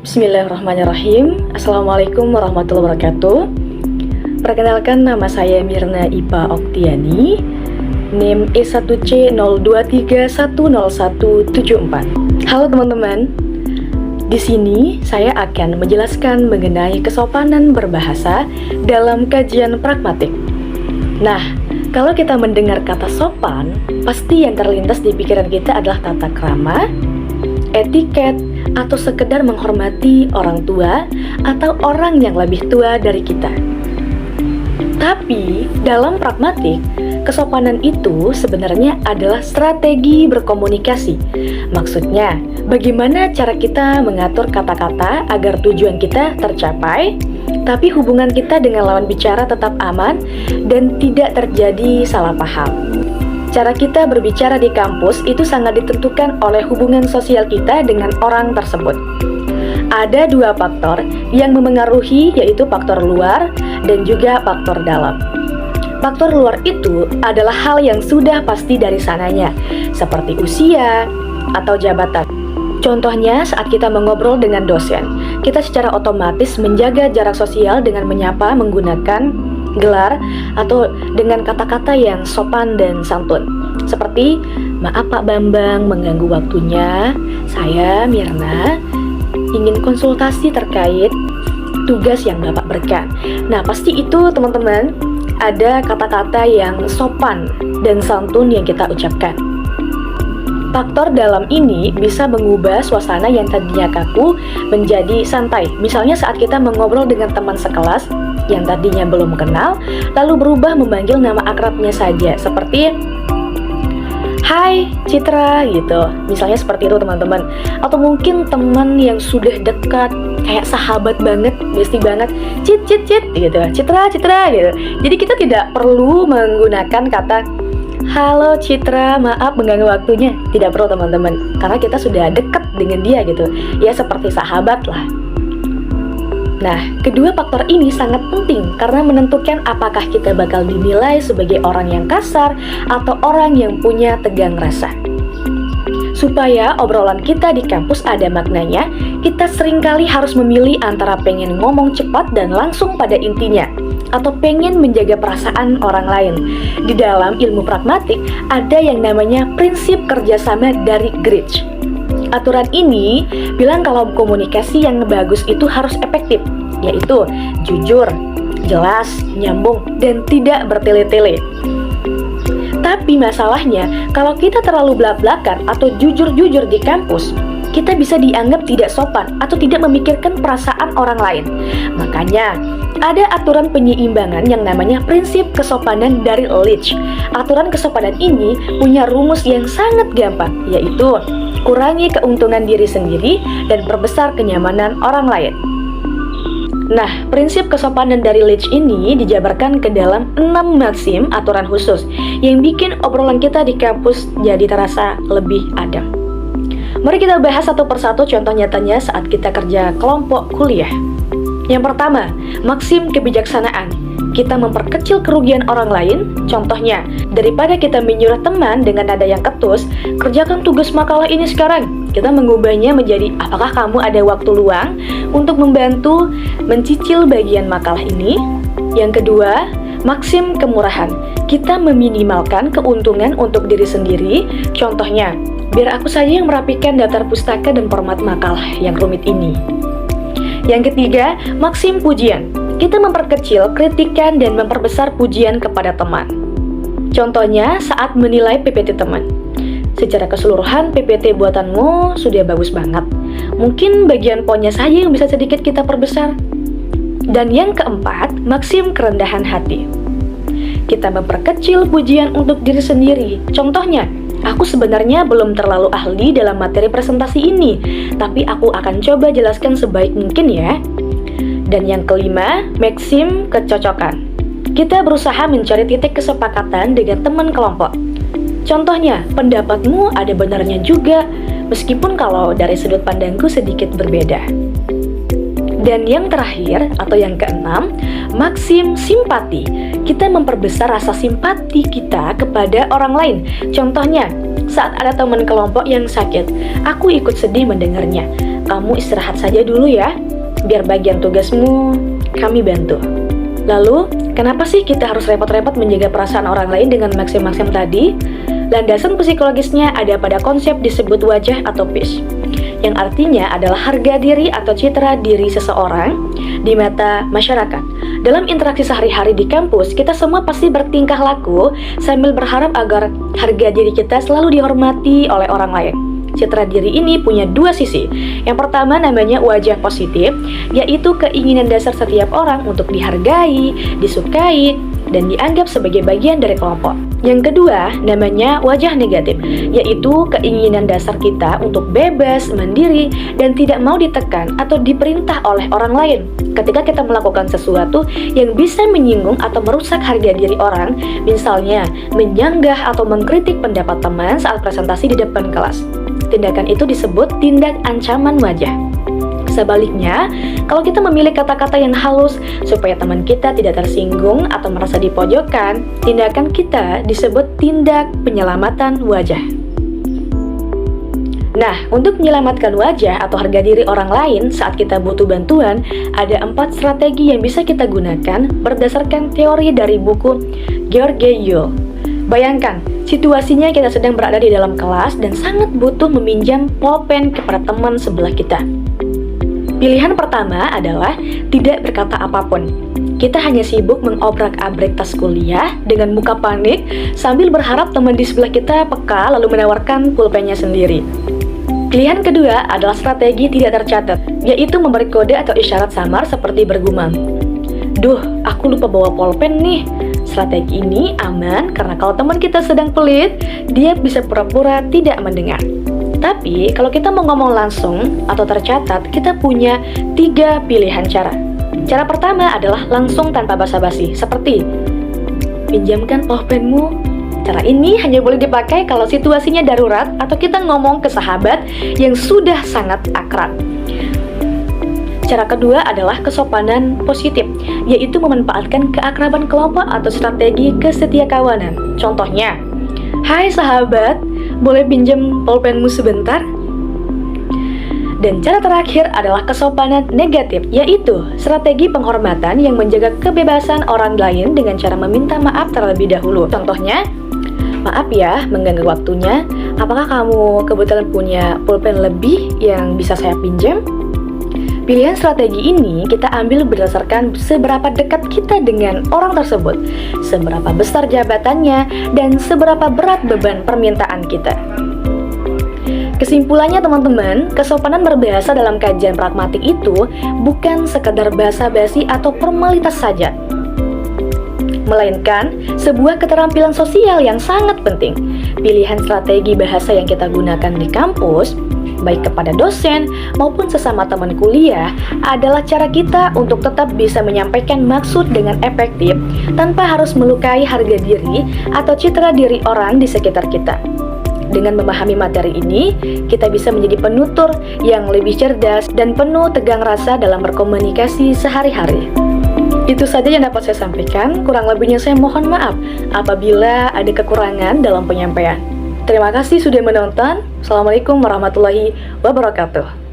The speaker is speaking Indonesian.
Bismillahirrahmanirrahim. Assalamualaikum warahmatullahi wabarakatuh. Perkenalkan, nama saya Mirna Ipa Oktiani, NIM E1C02310174. Halo teman-teman. Di sini saya akan menjelaskan mengenai kesopanan berbahasa dalam kajian pragmatik. Nah, kalau kita mendengar kata sopan, pasti yang terlintas di pikiran kita adalah tata krama, etiket, atau sekedar menghormati orang tua atau orang yang lebih tua dari kita. Tapi, dalam pragmatik, kesopanan itu sebenarnya adalah strategi berkomunikasi. Maksudnya, bagaimana cara kita mengatur kata-kata agar tujuan kita tercapai, tapi hubungan kita dengan lawan bicara tetap aman dan tidak terjadi salah paham. Cara kita berbicara di kampus itu sangat ditentukan oleh hubungan sosial kita dengan orang tersebut. Ada dua faktor yang memengaruhi, yaitu faktor luar dan juga faktor dalam. Faktor luar itu adalah hal yang sudah pasti dari sananya, seperti usia atau jabatan. Contohnya saat kita mengobrol dengan dosen, kita secara otomatis menjaga jarak sosial dengan menyapa menggunakan gelar atau dengan kata-kata yang sopan dan santun. Seperti, maaf Pak Bambang mengganggu waktunya, saya Mirna ingin konsultasi terkait tugas yang Bapak berikan. Nah, pasti itu teman-teman ada kata-kata yang sopan dan santun yang kita ucapkan. Faktor dalam ini bisa mengubah suasana yang tadinya kaku menjadi santai. Misalnya saat kita mengobrol dengan teman sekelas yang tadinya belum kenal, lalu berubah memanggil nama akrabnya saja, seperti Hai Citra gitu. Misalnya seperti itu teman-teman. Atau mungkin teman yang sudah dekat, kayak sahabat banget, bestie banget, Cit gitu, Citra gitu. Jadi kita tidak perlu menggunakan kata halo Citra, maaf mengganggu waktunya. Tidak perlu teman-teman, karena kita sudah dekat dengan dia gitu. Ya seperti sahabat lah. Nah, kedua faktor ini sangat penting karena menentukan apakah kita bakal dinilai sebagai orang yang kasar atau orang yang punya tegang rasa. Supaya obrolan kita di kampus ada maknanya, kita seringkali harus memilih antara pengen ngomong cepat dan langsung pada intinya, atau pengen menjaga perasaan orang lain. Di dalam ilmu pragmatik, ada yang namanya prinsip kerjasama dari Grich. Aturan ini bilang kalau komunikasi yang bagus itu harus efektif, yaitu jujur, jelas, nyambung, dan tidak bertele-tele. Tapi masalahnya, kalau kita terlalu belak-belakan atau jujur-jujur di kampus, kita bisa dianggap tidak sopan atau tidak memikirkan perasaan orang lain. Makanya, ada aturan penyeimbangan yang namanya prinsip kesopanan dari Leach. Aturan kesopanan ini punya rumus yang sangat gampang, yaitu kurangi keuntungan diri sendiri dan perbesar kenyamanan orang lain. Nah, prinsip kesopanan dari Leach ini dijabarkan ke dalam 6 maksim aturan khusus yang bikin obrolan kita di kampus jadi terasa lebih adem. Mari kita bahas satu persatu contoh nyatanya saat kita kerja kelompok kuliah. Yang pertama, maksim kebijaksanaan. Kita memperkecil kerugian orang lain. Contohnya, daripada kita menyuruh teman dengan nada yang ketus, kerjakan tugas makalah ini sekarang. Kita mengubahnya menjadi, apakah kamu ada waktu luang untuk membantu mencicil bagian makalah ini? Yang kedua, maksim kemurahan. Kita meminimalkan keuntungan untuk diri sendiri. Contohnya, biar aku saja yang merapikan daftar pustaka dan format makalah yang rumit ini. Yang ketiga, maksim pujian. Kita memperkecil kritikan dan memperbesar pujian kepada teman. Contohnya saat menilai PPT teman. Secara keseluruhan PPT buatanmu sudah bagus banget. Mungkin bagian poinnya saja yang bisa sedikit kita perbesar. Dan yang keempat, maksim kerendahan hati. Kita memperkecil pujian untuk diri sendiri. Contohnya, aku sebenarnya belum terlalu ahli dalam materi presentasi ini, tapi aku akan coba jelaskan sebaik mungkin ya. Dan yang kelima, maksim kecocokan. Kita berusaha mencari titik kesepakatan dengan teman kelompok. Contohnya, pendapatmu ada benarnya juga, meskipun kalau dari sudut pandangku sedikit berbeda. Dan yang terakhir, atau yang keenam, keenam, maksim simpati. Kita memperbesar rasa simpati kita kepada orang lain. Contohnya, saat ada teman kelompok yang sakit, aku ikut sedih mendengarnya. Kamu istirahat saja dulu ya, biar bagian tugasmu kami bantu. Lalu, kenapa sih kita harus repot-repot menjaga perasaan orang lain dengan maksim-maksim tadi? Landasan psikologisnya ada pada konsep disebut wajah atau pitch, yang artinya adalah harga diri atau citra diri seseorang di mata masyarakat. Dalam interaksi sehari-hari di kampus, kita semua pasti bertingkah laku sambil berharap agar harga diri kita selalu dihormati oleh orang lain. Citra diri ini punya dua sisi. Yang pertama namanya wajah positif, yaitu keinginan dasar setiap orang untuk dihargai, disukai, dan dianggap sebagai bagian dari kelompok. Yang kedua namanya wajah negatif, yaitu keinginan dasar kita untuk bebas, mandiri, dan tidak mau ditekan atau diperintah oleh orang lain. Ketika kita melakukan sesuatu yang bisa menyinggung atau merusak harga diri orang, misalnya menyanggah atau mengkritik pendapat teman saat presentasi di depan kelas, tindakan itu disebut tindak ancaman wajah. Sebaliknya, kalau kita memilih kata-kata yang halus supaya teman kita tidak tersinggung atau merasa dipojokkan, tindakan kita disebut tindak penyelamatan wajah. Nah, untuk menyelamatkan wajah atau harga diri orang lain saat kita butuh bantuan, ada 4 strategi yang bisa kita gunakan berdasarkan teori dari buku George Yule. Bayangkan, situasinya kita sedang berada di dalam kelas dan sangat butuh meminjam pulpen kepada teman sebelah kita. Pilihan pertama adalah tidak berkata apapun. Kita hanya sibuk mengobrak-abrik tas kuliah dengan muka panik sambil berharap teman di sebelah kita peka lalu menawarkan pulpennya sendiri. Pilihan kedua adalah strategi tidak tercatat, yaitu memberi kode atau isyarat samar seperti bergumam. Duh, aku lupa bawa pulpen nih. Strategi ini aman karena kalau teman kita sedang pelit, dia bisa pura-pura tidak mendengar. Tapi, kalau kita mau ngomong langsung atau tercatat, kita punya 3 pilihan cara. Cara pertama adalah langsung tanpa basa-basi, seperti pinjamkan pulpenmu. Cara ini hanya boleh dipakai kalau situasinya darurat atau kita ngomong ke sahabat yang sudah sangat akrab. Cara kedua adalah kesopanan positif, yaitu memanfaatkan keakraban kelompok atau strategi kesetiakawanan. Contohnya, hai sahabat, boleh pinjam pulpenmu sebentar? Dan cara terakhir adalah kesopanan negatif, yaitu strategi penghormatan yang menjaga kebebasan orang lain dengan cara meminta maaf terlebih dahulu. Contohnya, maaf ya mengganggu waktunya, apakah kamu kebetulan punya pulpen lebih yang bisa saya pinjam? Pilihan strategi ini kita ambil berdasarkan seberapa dekat kita dengan orang tersebut, seberapa besar jabatannya, dan seberapa berat beban permintaan kita. Kesimpulannya teman-teman, kesopanan berbahasa dalam kajian pragmatik itu bukan sekedar basa-basi atau formalitas saja, melainkan sebuah keterampilan sosial yang sangat penting. Pilihan strategi bahasa yang kita gunakan di kampus, baik kepada dosen maupun sesama teman kuliah, adalah cara kita untuk tetap bisa menyampaikan maksud dengan efektif tanpa harus melukai harga diri atau citra diri orang di sekitar kita. Dengan memahami materi ini, kita bisa menjadi penutur yang lebih cerdas dan penuh tegang rasa dalam berkomunikasi sehari-hari. Itu saja yang dapat saya sampaikan, kurang lebihnya saya mohon maaf apabila ada kekurangan dalam penyampaian. Terima kasih sudah menonton. Assalamualaikum warahmatullahi wabarakatuh.